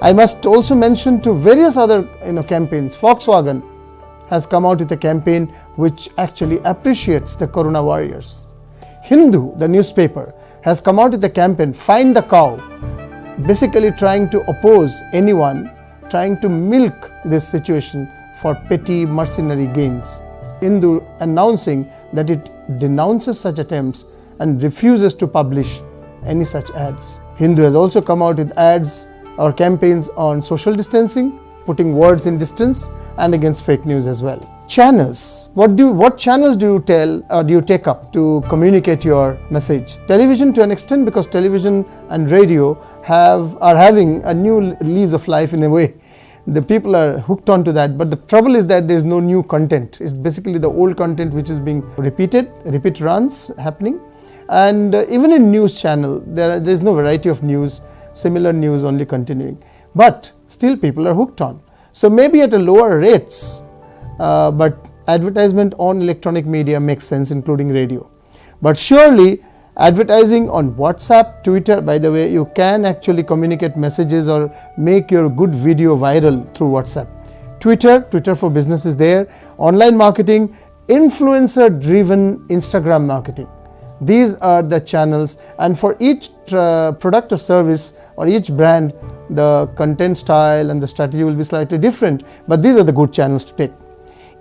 I must also mention to various other campaigns. Volkswagen has come out with a campaign which actually appreciates the Corona warriors. Hindu, the newspaper, has come out with a campaign, Find the Cow, basically trying to oppose anyone trying to milk this situation for petty mercenary gains. Hindu announcing that it denounces such attempts and refuses to publish any such ads. Hindu has also come out with ads or campaigns on social distancing, putting words in distance, and against fake news as well. Channels. What channels do you tell or do you take up to communicate your message? Television to an extent, because television and radio are having a new lease of life in a way. The people are hooked onto that, but the trouble is that there is no new content. It's basically the old content which is being repeat runs happening. And even in news channel, there is no variety of news, similar news only continuing. But still people are hooked on. So maybe at a lower rates, but advertisement on electronic media makes sense, including radio. But surely advertising on WhatsApp, Twitter, by the way, you can actually communicate messages or make your good video viral through WhatsApp. Twitter for business is there. Online marketing, influencer driven Instagram marketing. These are the channels, and for each product or service or each brand, the content style and the strategy will be slightly different, but these are the good channels to take.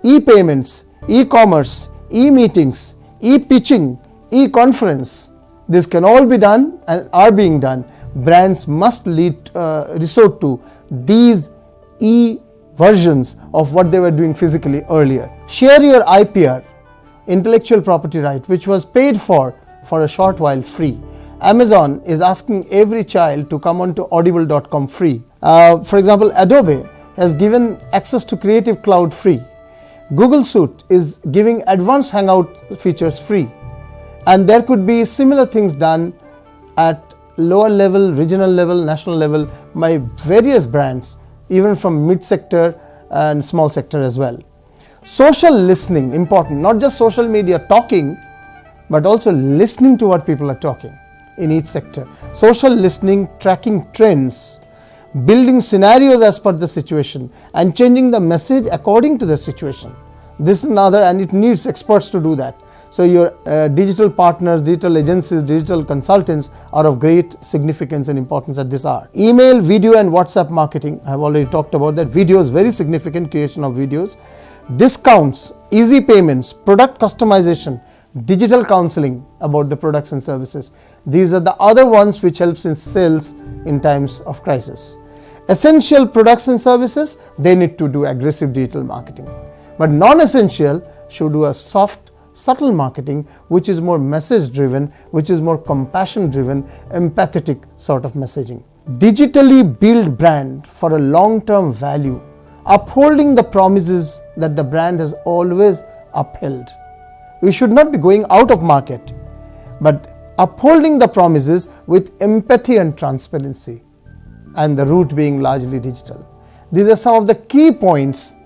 E-payments, e-commerce, e-meetings, e-pitching, e-conference, this can all be done and are being done. Brands must resort to these e-versions of what they were doing physically earlier. Share your IPR, intellectual property right, which was paid for a short while free. Amazon is asking every child to come on to audible.com free. For example, Adobe has given access to Creative Cloud free. Google Suite is giving advanced Hangout features free. And there could be similar things done at lower level, regional level, national level by various brands, even from mid-sector and small sector as well. Social listening, important, not just social media talking, but also listening to what people are talking in each sector. Social listening, tracking trends, building scenarios as per the situation, and changing the message according to the situation. This is another, and it needs experts to do that. So your digital partners, digital agencies, digital consultants are of great significance and importance at this hour. Email, video and WhatsApp marketing, I have already talked about that. Video is very significant, creation of videos. Discounts, easy payments, product customization, digital counseling about the products and services. These are the other ones which helps in sales in times of crisis. Essential products and services, they need to do aggressive digital marketing. But non-essential should do a soft, subtle marketing, which is more message driven, which is more compassion driven, empathetic sort of messaging. Digitally build brand for a long-term value, upholding the promises that the brand has always upheld. We should not be going out of market, but upholding the promises with empathy and transparency, and the route being largely digital. These are some of the key points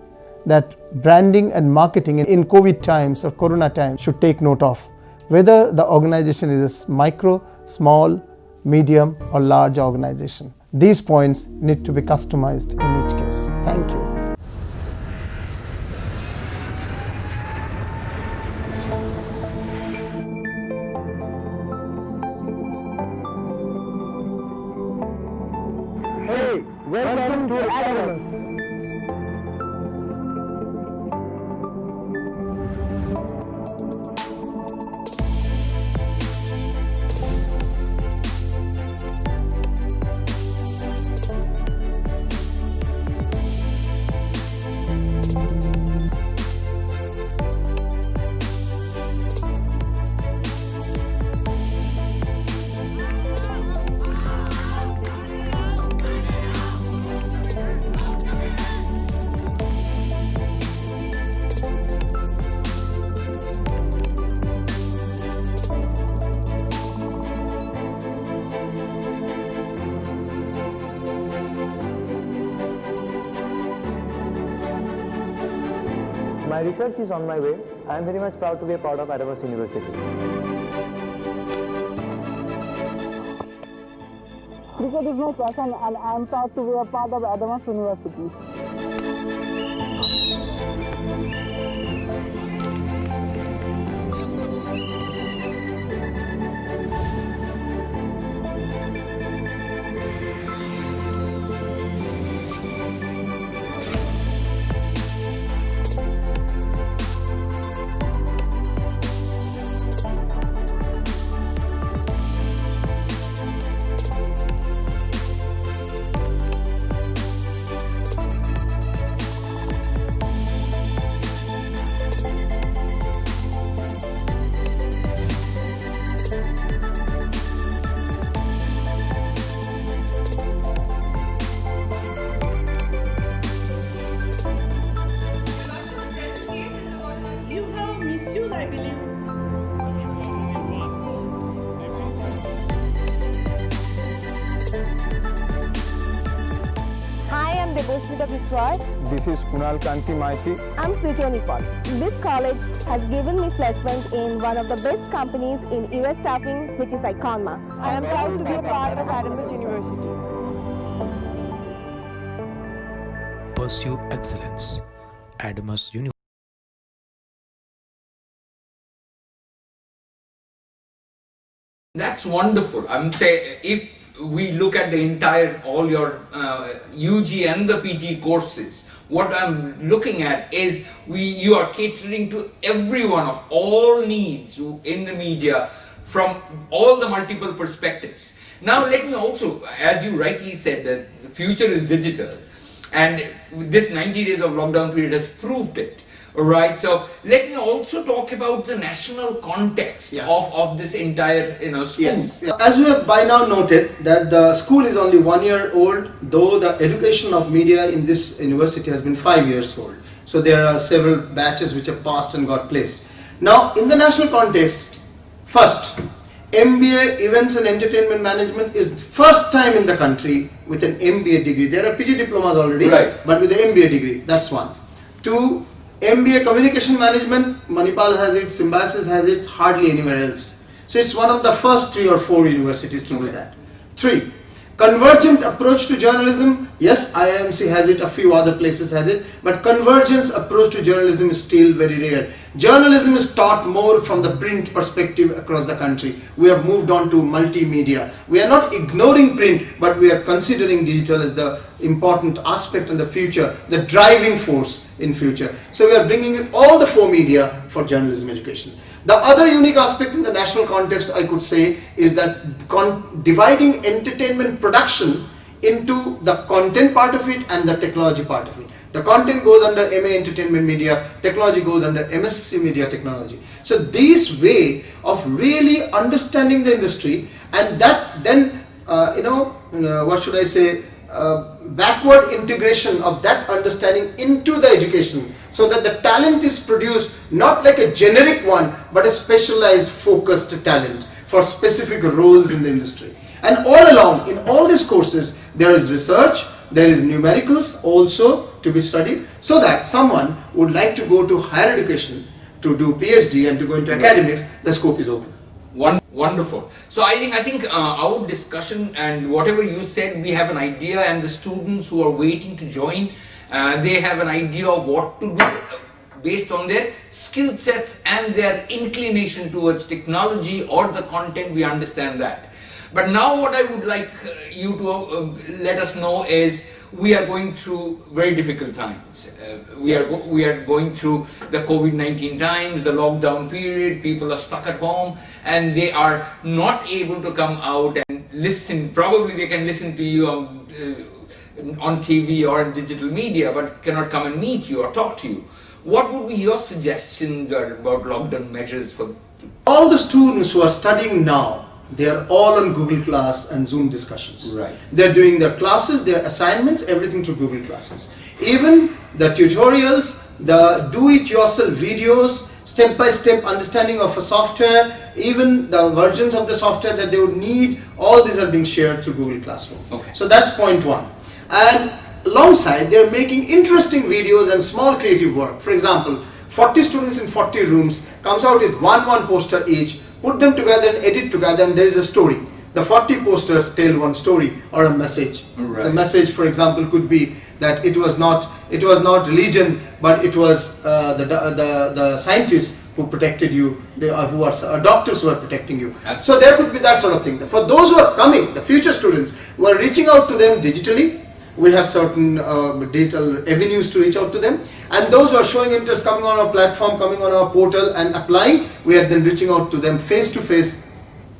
that branding and marketing in COVID times or Corona times should take note of, whether the organization is a micro, small, medium or large organization. These points need to be customized in each case. Thank you. Hey, welcome to Adamas. My research is on my way. I am very much proud to be a part of Adamas University. Cricket is my passion and I am proud to be a part of Adamas University. You have misused, I believe. Hi, I'm Debosmita Biswar. This is Kunal Kanti Maiti. I'm Srijoni Paul. This college has given me placement in one of the best companies in US staffing, which is Iconma. I am proud to be a part of Adamas University. Pursue excellence. Adamas University. That's wonderful. I'm saying if we look at the entire, all your UG and the PG courses, what I'm looking at is you are catering to everyone of all needs in the media from all the multiple perspectives. Now let me also, as you rightly said, that the future is digital and this 90 days of lockdown period has proved it. Alright, so let me also talk about the national context of this entire school. Yes. As we have by now noted that the school is only 1 year old, though the education of media in this university has been 5 years old. So there are several batches which have passed and got placed. Now in the national context, first, MBA Events and Entertainment Management is first time in the country with an MBA degree. There are PG diplomas already, but with the MBA degree, that's one. Two, MBA Communication Management, Manipal has it, Symbiosis has it, hardly anywhere else. So it's one of the first 3 or 4 universities to do that. 3, Convergent approach to journalism, yes, IIMC has it, a few other places has it, but convergence approach to journalism is still very rare. Journalism is taught more from the print perspective across the country. We have moved on to multimedia. We are not ignoring print, but we are considering digital as the important aspect in the future, the driving force in future. So we are bringing in all the four media for journalism education. The other unique aspect in the national context, I could say, is that dividing entertainment production into the content part of it and the technology part of it. The content goes under MA Entertainment Media, technology goes under MSc Media Technology. So this way of really understanding the industry, and that then, what should I say, backward integration of that understanding into the education, so that the talent is produced not like a generic one, but a specialized, focused talent for specific roles in the industry. And all along, in all these courses, there is research, there is numericals also to be studied, so that someone would like to go to higher education, to do PhD and to go into academics, the scope is open. Wonderful. So I think our discussion and whatever you said, we have an idea, and the students who are waiting to join, they have an idea of what to do based on their skill sets and their inclination towards technology or the content. We understand that. But now what I would like you to let us know is, we are going through very difficult times. We are going through the COVID-19 times, the lockdown period. People are stuck at home and they are not able to come out and listen. Probably they can listen to you on TV or digital media, but cannot come and meet you or talk to you. What would be your suggestions about lockdown measures for all the students who are studying now? They are all on Google Class and Zoom discussions. Right. They're doing their classes, their assignments, everything through Google Classes. Even the tutorials, the do-it-yourself videos, step-by-step understanding of a software, even the versions of the software that they would need, all these are being shared through Google Classroom. Okay. So that's point one. And alongside, they're making interesting videos and small creative work. For example, 40 students in 40 rooms comes out with one poster each, put them together and edit together, and there is a story. The 40 posters tell one story or a message. Right. The message, for example, could be that it was not religion, but it was the scientists who protected you, who are doctors who are protecting you. Absolutely. So there could be that sort of thing. For those who are coming, the future students, who are reaching out to them digitally, we have certain digital avenues to reach out to them, and those who are showing interest, coming on our platform, coming on our portal and applying, we are then reaching out to them face to face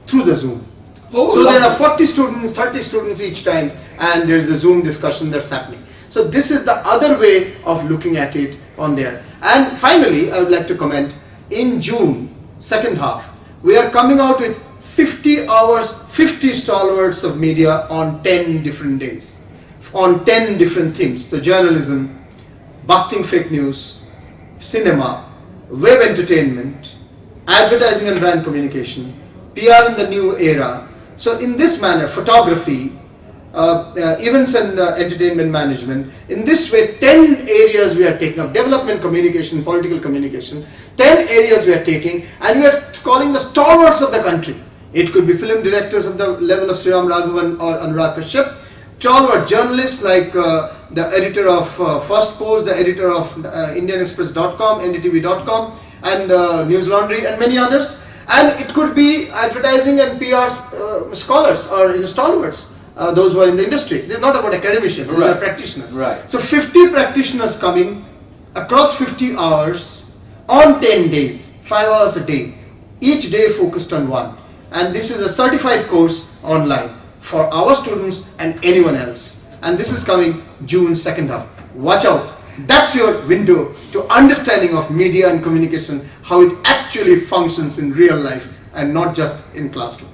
through the Zoom. So there are 40 students, 30 students each time, and there is a Zoom discussion that's happening. So this is the other way of looking at it on there. And finally, I would like to comment, in June, second half, we are coming out with 50 hours, 50 stalwarts of media on 10 different days, on 10 different themes: the journalism, busting fake news, cinema, web entertainment, advertising and brand communication, PR in the new era. So in this manner, photography, events and entertainment management, in this way 10 areas we are taking up: development communication, political communication, 10 areas we are taking, and we are calling the stalwarts of the country. It could be film directors of the level of Sriram Raghavan or Anurag Kashyap, stalwart journalists like the editor of First Post, the editor of IndianExpress.com, NDTV.com, and News Laundry, and many others. And it could be advertising and PR scholars or stalwarts, those who are in the industry. This is not about academicians, these are practitioners. Right. So 50 practitioners coming across 50 hours on 10 days, 5 hours a day, each day focused on one. And this is a certified course online for our students and anyone else. And this is coming June second half. Watch out. That's your window to understanding of media and communication, how it actually functions in real life and not just in classroom.